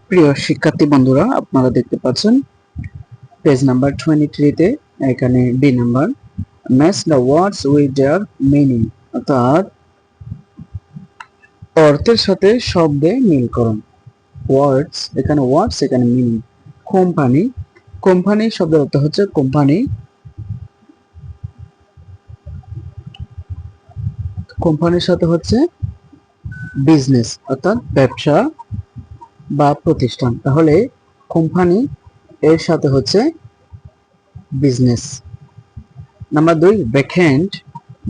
প্রিয় শিক্ষার্থী বন্ধুরা, আপনারা দেখতে পাচ্ছেন পেজ নাম্বার 23 তে এখানে B number match the words with their meaning, অর্থাৎ অর্থের সাথে শব্দে মিল করুন। ওয়ার্ডস, এখানে ওয়ার্ডস, এখানে মিনিং। কোম্পানি, কোম্পানি শব্দের অর্থ হচ্ছে কোম্পানি। কোম্পানির সাথে হচ্ছে বিজনেস, অর্থাৎ ব্যবসা বা প্রতিষ্ঠান। তাহলে কোম্পানি এর সাথে হচ্ছে বিজনেস। Number 2, vacant.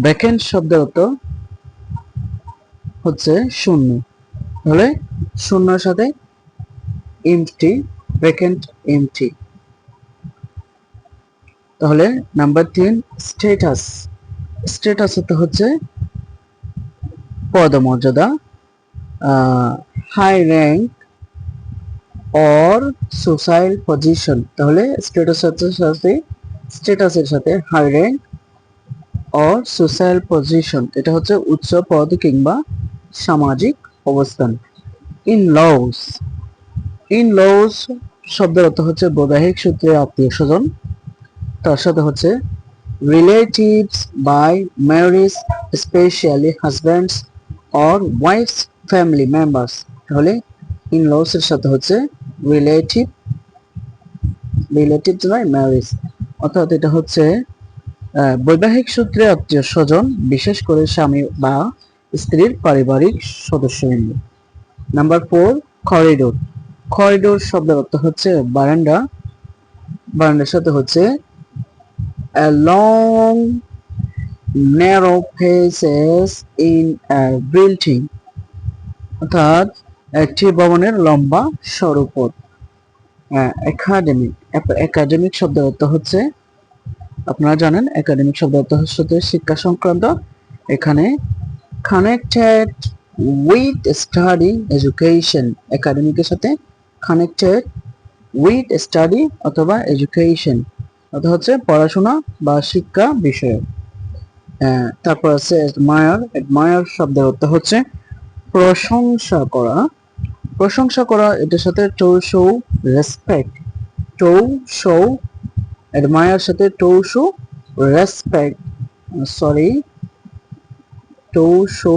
ভ্যাকেন্ট শব্দের অর্থ হচ্ছে শূন্য। তাহলে শূন্যর সাথে এমটি, ভ্যাকেন্ট, এমটি। তাহলে নাম্বার 3, স্ট্যাটাস। স্ট্যাটাস অর্থ হচ্ছে পদমর্যাদা, high rank or social position. তাহলে স্ট্যাটাসের সাথে high rank or social position, এটা হচ্ছে উচ্চ পদ কিংবা সামাজিক অবস্থান। ইন লস, ইন লস শব্দের অর্থ হচ্ছে বৈবাহিক সূত্রে আত্মীয় স্বজন। তার সাথে হচ্ছে relatives by marriage, specially husbands or wives family members. তাহলে ইন লস এর সাথে হচ্ছে রিলেটিভ, রিলেটিভস বাই ম্যারেজ, অর্থাৎ এটা হচ্ছে বৈবাহিক সূত্রে আত্মীয় স্বজন, বিশেষ করে স্বামী বা স্ত্রীর পারিবারিক সদস্যবৃন্দ। Number 4, corridor. করিডোর শব্দের অর্থ হচ্ছে বারান্দা। বারান্দার সাথে হচ্ছে a long narrow places in a building, অর্থাৎ একটি ভবনের লম্বা সরু পথ। একাডেমিক, একাডেমিক শব্দের অর্থ হচ্ছে, আপনারা জানেন একাডেমিক শব্দের অর্থ হচ্ছে শিক্ষা সংক্রান্ত। এখানে কানেক্টেড উইথ স্টাডি এডুকেশন, একাডেমিকের সাথে কানেক্টেড উইথ স্টাডি অথবা এডুকেশন, অর্থাৎ হচ্ছে পড়াশোনা বা শিক্ষা বিষয়। তারপর আছে অ্যাডমায়ার। অ্যাডমায়ার শব্দের অর্থ হচ্ছে প্রশংসা করা। প্রশংসা করা, এটার সাথে to show respect, to show, admire সাথে to show respect, sorry, to show,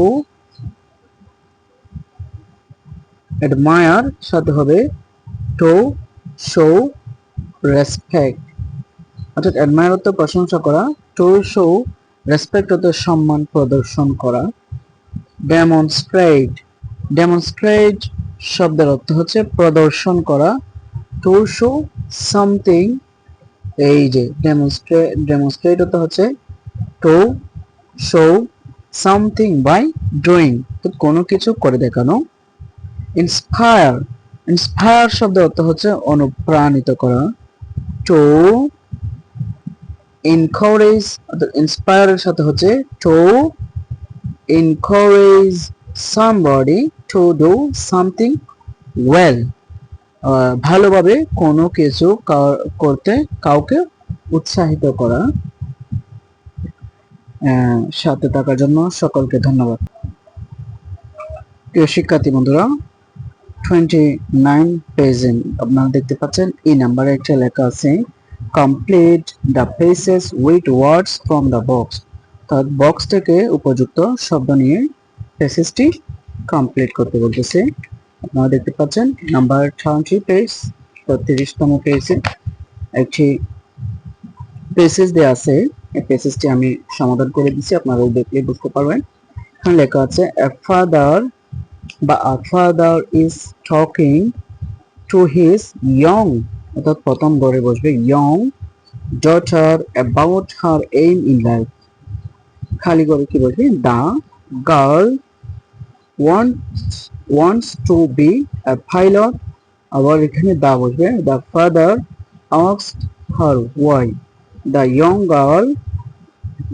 admire সাথে হবে টু শো রেসপেক্ট, অর্থাৎ অ্যাডমায়ার অর্থ প্রশংসা করা, টু শো রেসপেক্ট অর্থ সম্মান প্রদর্শন করা। ডেমনস্ট্রেট, ডেমনস্ট্রেট শব্দের অর্থ হচ্ছে প্রদর্শন করা। টু শো সামথিং, এই যে ডেমনস্ট্রেট, ডেমনস্ট্রেট অর্থ হচ্ছে to show something by doing, কোনো কিছু করে দেখানো। ইন্সপায়ার, ইন্সপায়ার শব্দের অর্থ হচ্ছে অনুপ্রাণিত করা। টু এনকারেজ, অর্থাৎ ইন্সপায়ার এর সাথে হচ্ছে two encourage somebody to do something well, ভালোভাবে কোনো কিছু করতে কাউকে উৎসাহিত করা। সাথে থাকার জন্য সকলকে ধন্যবাদ। প্রিয় শিক্ষার্থী বন্ধুরা, 29 পেজে আপনারা দেখতে পাচ্ছেন এই নাম্বারে একটা লেখা আছে complete the pages with words from the box, অর্থাৎ বক্স থেকে উপযুক্ত শব্দ নিয়ে পেজেসটি কমপ্লিট করতে বলতেছে। আপনারা দেখতে পাচ্ছেন নাম্বার 30 পেজ, 30তম পেজে একটি পেজেস দেওয়া আছে। এই পেজেসটি আমি সমাধান করে দিচ্ছি, আপনারা দেখলে বুঝতে পারবেন। এখানে লেখা আছে a father is talking to his young, অর্থাৎ প্রথম গড়ে বসবে young daughter about her aim in life, খালি গড়ে কি বসবে the girl wants to be a pilot, আবার এখানে দা বসবে the father asked her why, the young girl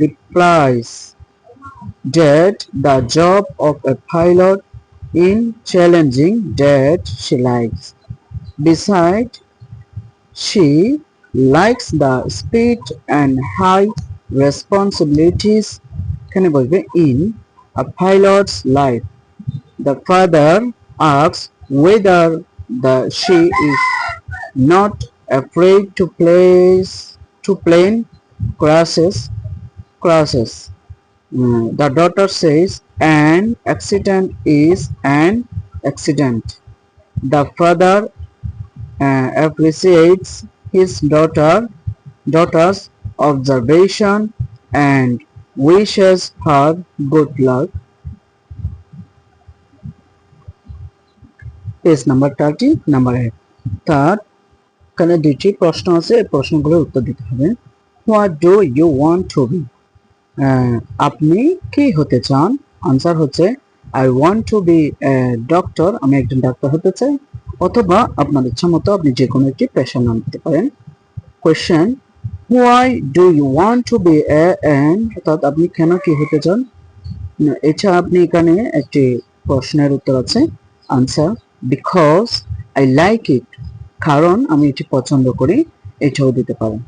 replies that the job of a pilot in challenging that she likes. Besides, she likes the speed and high responsibilities can be in a pilot's life. The father asks whether she is not afraid to plain crosses. The daughter says an accident is an accident. The father appreciates his daughter's observation and wishes her good luck. Page number 30 number 1 তার এখানে দুটি প্রশ্ন আছে এই প্রশ্নগুলোর উত্তর দিতে হবে what do you want to be আপনি কি হতে চান আনসার হচ্ছে I want to be a doctor আমি একজন ডাক্তার হতে চাই অথবা আপনার ইচ্ছা মতো আপনি যে কোনো একটি পেশার নাম দিতে পারেন question why do you want to be a an অর্থাৎ আপনি কেন কি হতে চান এছাড়া আপনি এখানে একটি প্রশ্নের উত্তর আছে answer because I like it কারণ আমি এটি পছন্দ করি এটাও দিতে পারেন